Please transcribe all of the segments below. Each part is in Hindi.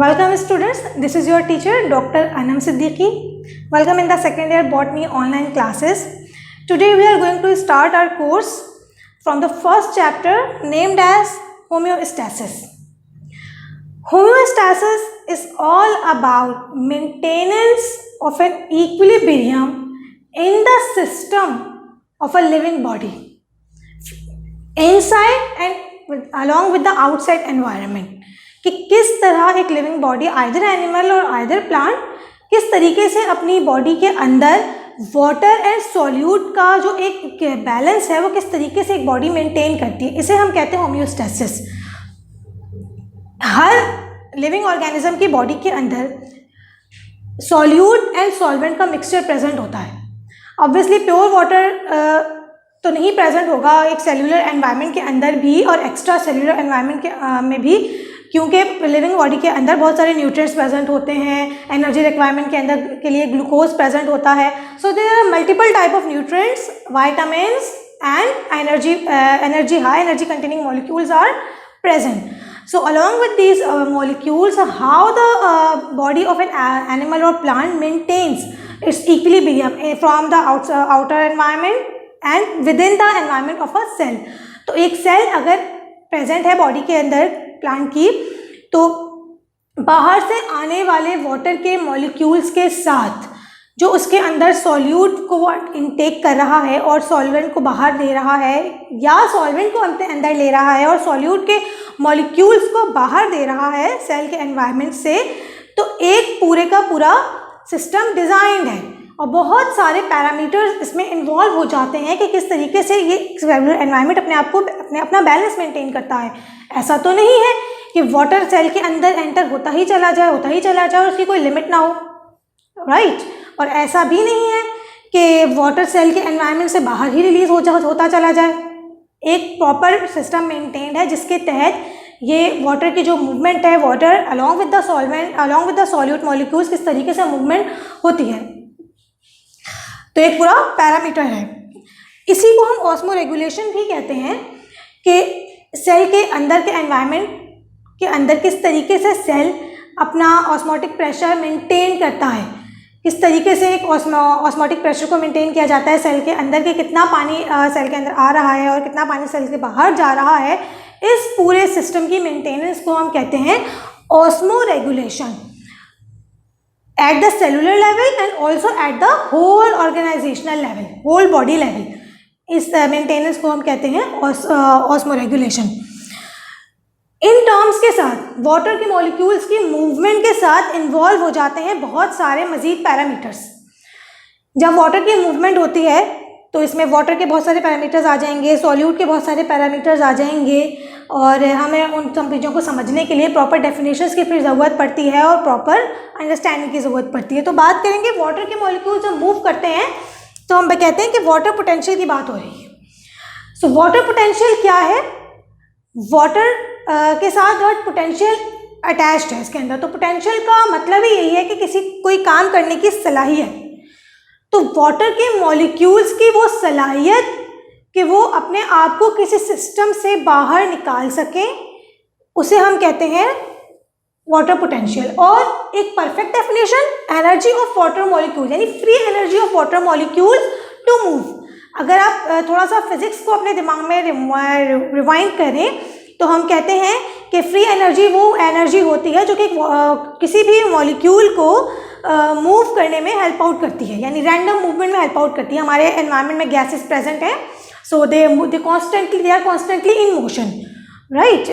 Welcome students, this is your teacher Dr. Anam Siddiqui. Welcome in the second year botany online classes. Today we are going to start our course from the first chapter named as homeostasis. Homeostasis is all about maintenance of an equilibrium in the system of a living body, inside and along with the outside environment. कि किस तरह एक लिविंग बॉडी आइदर एनिमल और आइदर प्लांट किस तरीके से अपनी बॉडी के अंदर वाटर एंड सॉल्यूट का जो एक बैलेंस है वो किस तरीके से एक बॉडी मेंटेन करती है, इसे हम कहते हैं होम्योस्टेसिस. हर लिविंग ऑर्गेनिज्म की बॉडी के अंदर सॉल्यूट एंड सॉल्वेंट का मिक्सचर प्रेजेंट होता है. ऑब्वियसली प्योर वाटर तो नहीं प्रेजेंट होगा एक सेल्यूलर एनवायरनमेंट के अंदर भी और एक्स्ट्रा सेल्यूलर एनवायरनमेंट के में भी, क्योंकि लिविंग बॉडी के अंदर बहुत सारे न्यूट्रिएंट्स प्रेजेंट होते हैं. एनर्जी रिक्वायरमेंट के अंदर के लिए ग्लूकोज प्रेजेंट होता है. So there are multiple type of nutrients, vitamins and energy high energy containing molecules are present. So along with these molecules, how the body of an animal or plant maintains its equilibrium from the outer environment and within the environment of a cell. तो एक सेल अगर प्रेजेंट है बॉडी के अंदर प्लांट की, तो बाहर से आने वाले वाटर के मॉलिक्यूल्स के साथ जो उसके अंदर सॉल्यूट को इनटेक कर रहा है और सॉल्वेंट को बाहर दे रहा है, या सॉल्वेंट को अपने अंदर ले रहा है और सॉल्यूट के मॉलिक्यूल्स को बाहर दे रहा है सेल के एनवायरनमेंट से, तो एक पूरे का पूरा सिस्टम डिज़ाइंड है और बहुत सारे पैरामीटर्स इसमें इन्वॉल्व हो जाते हैं कि किस तरीके से ये सेलुलर एनवायरनमेंट अपना बैलेंस मेंटेन करता है. ऐसा तो नहीं है कि वाटर सेल के अंदर एंटर होता ही चला जाए और उसकी कोई लिमिट ना हो, राइट. और ऐसा भी नहीं है कि वाटर सेल के एनवायरनमेंट से बाहर ही रिलीज होता चला जाए. एक प्रॉपर सिस्टम मेंटेन्ड है जिसके तहत ये वाटर की जो मूवमेंट है, water along with the solvent along with the solute molecules किस तरीके से मूवमेंट होती है, तो एक पूरा पैरामीटर है. इसी को हम ऑस्मो रेगुलेशन भी कहते हैं कि सेल के अंदर के एनवायरनमेंट के अंदर किस तरीके से सेल अपना ऑस्मोटिक प्रेशर मेंटेन करता है, किस तरीके से एक ऑस्मोटिक प्रेशर को मेंटेन किया जाता है सेल के अंदर, कि कितना पानी सेल के अंदर आ रहा है और कितना पानी सेल के बाहर जा रहा है. इस पूरे सिस्टम की मेंटेनेंस को हम कहते हैं osmoregulation at the cellular level and also at the whole organisational level, whole body level. इस मेंटेनेंस को हम कहते हैं ऑस्मो रेगुलेशन. इन टर्म्स के साथ वाटर के मॉलिक्यूल्स की मूवमेंट के साथ इन्वॉल्व हो जाते हैं बहुत सारे मजीद पैरामीटर्स. जब वाटर की मूवमेंट होती है तो इसमें वाटर के बहुत सारे पैरामीटर्स आ जाएंगे, सॉल्यूट के बहुत सारे पैरामीटर्स आ जाएंगे, और हमें उन सब चीज़ों को समझने के लिए प्रॉपर डेफिनेशंस की फिर ज़रूरत पड़ती है और प्रॉपर अंडरस्टैंडिंग की ज़रूरत पड़ती है. तो बात करेंगे वाटर के मॉलिक्यूल्स जब मूव करते हैं तो हम कहते हैं कि वाटर पोटेंशियल की बात हो रही है. सो वाटर पोटेंशियल क्या है? वाटर के साथ वर्ड पोटेंशियल अटैच्ड है इसके अंदर. तो पोटेंशियल का मतलब ही यही है कि कोई काम करने की सलाहियत. तो वाटर के मॉलिक्यूल्स की वो सलाहियत कि वो अपने आप को किसी सिस्टम से बाहर निकाल सकें, उसे हम कहते हैं वाटर पोटेंशियल. और एक perfect definition, energy of water molecule, यानी free energy of water molecules to move. अगर आप थोड़ा सा फिजिक्स को अपने दिमाग में रिवाइंड करें तो हम कहते हैं कि फ्री एनर्जी वो एनर्जी होती है जो कि किसी भी मॉलिक्यूल को मूव करने में हेल्प आउट करती है, यानी रैंडम मूवमेंट में हेल्प आउट करती है. हमारे एनवायरनमेंट में गैसेस प्रेजेंट हैं, so they are constantly in motion, right?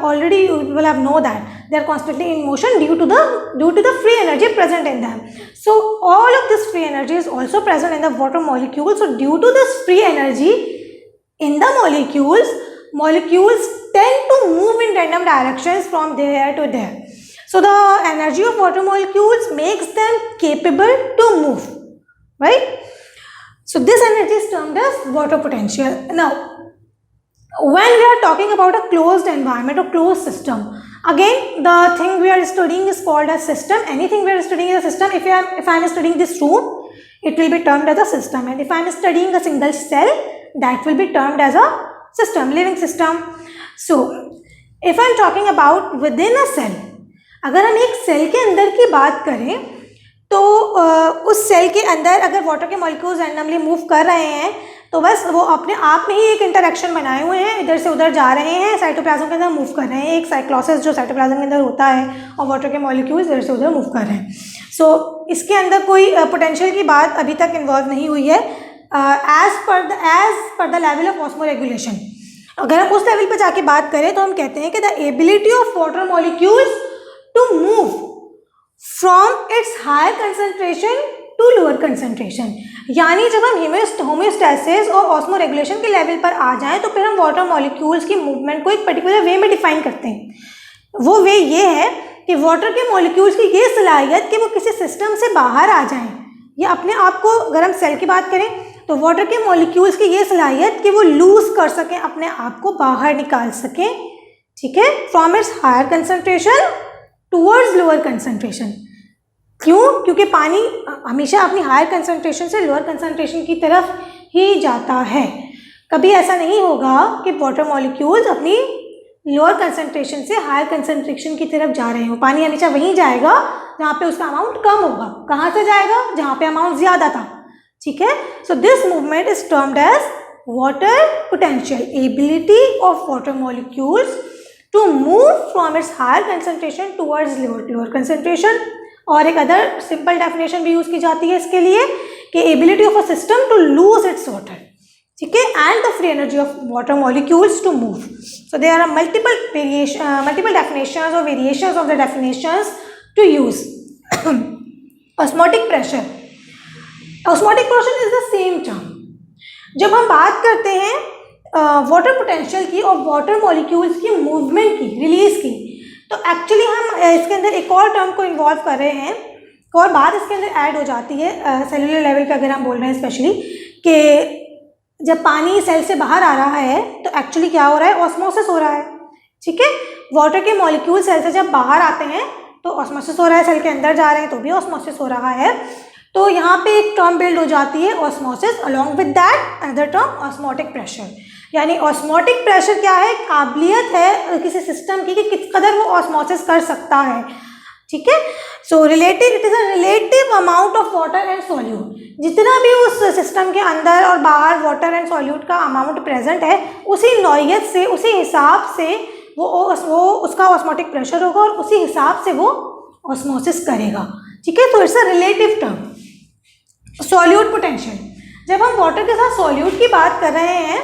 Already you will have know that they are constantly in motion due to the free energy present in them. So all of this free energy is also present in the water molecules. So due to this free energy in the molecules tend to move in random directions from there to there. So the energy of water molecules makes them capable to move, right? So this energy is termed as water potential. Now when we are talking about a closed environment or closed system, again the thing we are studying is called a system. Anything we are studying is a system. If I am studying this room, it will be termed as a system, and if I am studying a single cell, that will be termed as a system, living system. So if I am talking about within a cell, अगर हम एक सेल के अंदर की बात करें तो उस सेल के अंदर अगर वाटर के मॉलिक्यूल्स रैंडमली मूव कर रहे हैं तो बस वो अपने आप में ही एक इंटरेक्शन बनाए हुए हैं, इधर से उधर जा रहे हैं, साइटोप्लाज्म के अंदर मूव कर रहे हैं, एक साइक्लोसिस जो साइटोप्लाज्म के अंदर होता है और वाटर के मॉलिक्यूल्स इधर से उधर मूव कर रहे हैं। सो इसके अंदर कोई पोटेंशियल की बात अभी तक इन्वॉल्व नहीं हुई है as per the level of osmoregulation. अगर हम उस लेवल पर जाके बात करें तो हम कहते हैं कि the ability of water molecules to move from its higher concentration to lower concentration, यानी जब हम होम्योस्टैसिस और ऑस्मोरेगुलेशन के लेवल पर आ जाएं तो फिर हम वाटर मॉलिक्यूल्स की मूवमेंट को एक पर्टिकुलर वे में डिफाइन करते हैं। वो वे ये है कि वाटर के मॉलिक्यूल्स की ये सलाहियत कि वो किसी सिस्टम से बाहर आ जाएं, या अपने आप को, अगर हम सेल की बात करें तो वाटर के मॉलिक्यूल्स की ये सलाहियत कि वो लूज कर सकें, अपने आप को बाहर निकाल सकें, ठीक है, from its higher concentration towards lower concentration. क्यों? क्योंकि पानी हमेशा अपनी हायर कंसंट्रेशन से लोअर कंसंट्रेशन की तरफ ही जाता है। कभी ऐसा नहीं होगा कि वाटर मॉलिक्यूल्स अपनी लोअर कंसंट्रेशन से हायर कंसंट्रेशन की तरफ जा रहे हो। पानी हमेशा वहीं जाएगा जहाँ पे उसका अमाउंट कम होगा। कहाँ से जाएगा? जहाँ पे अमाउंट ज़्यादा था, ठीक है। So this movement is termed as water potential, ability of water molecules to move from its higher concentration towards lower concentration. और एक अदर सिंपल डेफिनेशन भी यूज़ की जाती है इसके लिए कि ability of a system to lose its water, ठीक है, and the free energy of water molecules to move. So there are multiple definitions और variations of the definitions to use. Osmotic pressure, osmotic pressure is the same term. जब हम बात करते हैं वाटर पोटेंशियल की और वाटर मॉलिक्यूल्स की मूवमेंट की, रिलीज की, तो एक्चुअली हम इसके अंदर एक और टर्म को इन्वॉल्व कर रहे हैं, एक और बात इसके अंदर ऐड हो जाती है सेलुलर लेवल पे अगर हम बोल रहे हैं स्पेशली, कि जब पानी सेल से बाहर आ रहा है तो एक्चुअली क्या हो रहा है? ऑस्मोसिस हो रहा है, ठीक है। वाटर के मॉलिक्यूल सेल से जब बाहर आते हैं तो ऑस्मोसिस हो रहा है, सेल के अंदर जा रहे हैं तो भी ऑस्मोसिस हो रहा है। तो यहाँ पे एक टर्म बिल्ड हो जाती है osmosis, along with that another term osmotic pressure. यानी ऑस्मोटिक प्रेशर क्या है? काबिलियत है किसी सिस्टम की कि किस कदर वो ऑस्मोसिस कर सकता है, ठीक है। So relative, it is a relative amount of water and solute. जितना भी उस सिस्टम के अंदर और बाहर वाटर एंड सॉल्यूट का अमाउंट प्रेजेंट है, उसी नौइयत से, उसी हिसाब से वो उसका ऑस्मोटिक प्रेशर होगा और उसी हिसाब से वो ऑस्मोसिस करेगा, ठीक है। तो it's a relative term. Solute potential, जब हम वाटर के साथ सॉल्यूट की बात कर रहे हैं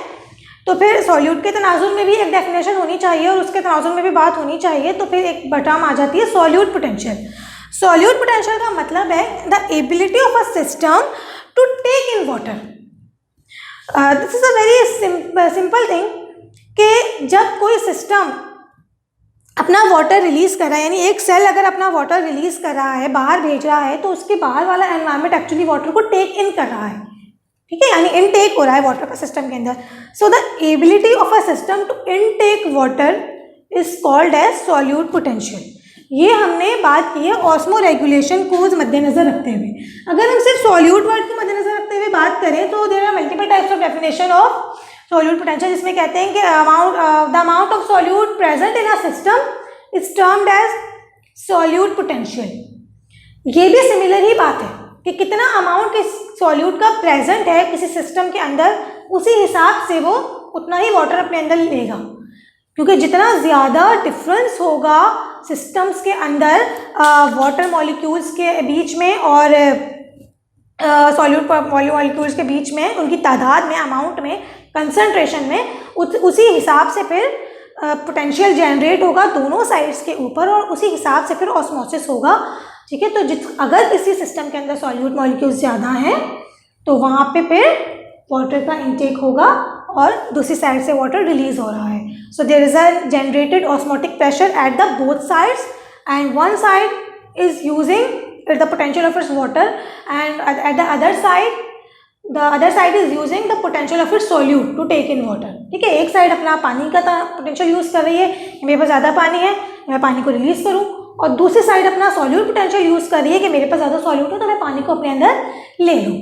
तो फिर सॉल्यूट के तनाजुर में भी एक डेफिनेशन होनी चाहिए और उसके तनाजुर में भी बात होनी चाहिए। तो फिर एक टर्म आ जाती है सॉल्यूट पोटेंशियल। सॉल्यूट पोटेंशियल का मतलब है the ability of a system to take in water. This is a very simple thing कि जब कोई सिस्टम अपना वाटर रिलीज कर रहा है, यानी एक सेल अगर अपना वाटर रिलीज कर रहा है, बाहर भेज रहा है, तो उसके बाहर वाला एनवायरनमेंट एक्चुअली वाटर को टेक इन कर रहा है, ठीक है, यानी इनटेक हो रहा है वाटर का सिस्टम के अंदर। So the ability of a system to intake water is called as solute potential. ये हमने बात की है ऑस्मो रेगुलेशन को मद्देनजर रखते हुए। अगर हम सिर्फ सॉल्यूट वर्ड को मद्देनजर रखते हुए बात करें तो there are multiple types of definition of solute potential, जिसमें कहते हैं कि the amount of solute present in a system is termed as solute potential. ये भी सिमिलर ही बात है कि कितना अमाउंट इस सॉल्यूट का प्रेजेंट है किसी सिस्टम के अंदर, उसी हिसाब से वो उतना ही वाटर अपने अंदर लेगा, क्योंकि जितना ज़्यादा डिफरेंस होगा सिस्टम्स के अंदर वाटर मॉलिक्यूल्स के बीच में और सॉल्यूट मॉलिक्यूल्स के बीच में, उनकी तादाद में, अमाउंट में, कंसंट्रेशन में, उसी हिसाब से फिर पोटेंशियल जनरेट होगा दोनों साइड्स के ऊपर और उसी हिसाब से फिर ऑस्मोसिस होगा, ठीक है। तो अगर किसी सिस्टम के अंदर सॉल्यूट मॉलिक्यूल्स ज़्यादा हैं तो वहाँ पे फिर वाटर का इनटेक होगा और दूसरी साइड से वाटर रिलीज हो रहा है। So there is a generated osmotic pressure at the both sides and one side is using the potential of its water and at the other side is using the potential of its solute to take in water, ठीक है। एक साइड अपना पानी का पोटेंशियल यूज़ कर रही है, मेरे पास ज़्यादा पानी है, मैं पानी को रिलीज़ करूँ, और दूसरी साइड अपना सॉल्यूट पोटेंशियल यूज़ कर रही है कि मेरे पास ज़्यादा सॉल्यूट है तो मैं पानी को अपने अंदर ले लूँ,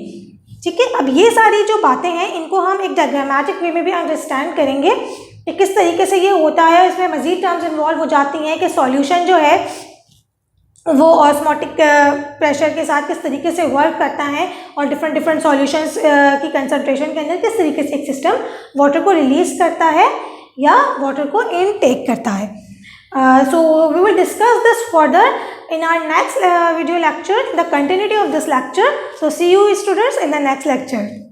ठीक है। अब ये सारी जो बातें हैं इनको हम एक डायग्रामेटिक वे में भी अंडरस्टैंड करेंगे कि किस तरीके से ये होता है। इसमें मज़ीद टर्म्स इन्वॉल्व हो जाती हैं कि सॉल्यूशन जो है वो ऑस्मोटिक प्रेशर के साथ किस तरीके से वर्क करता है और डिफरेंट सॉल्यूशंस की कंसंट्रेशन के अंदर किस तरीके से एक सिस्टम वाटर को रिलीज करता है या वाटर को इनटेक करता है. So we will discuss this further in our next video lecture, the continuity of this lecture. So see you students in the next lecture.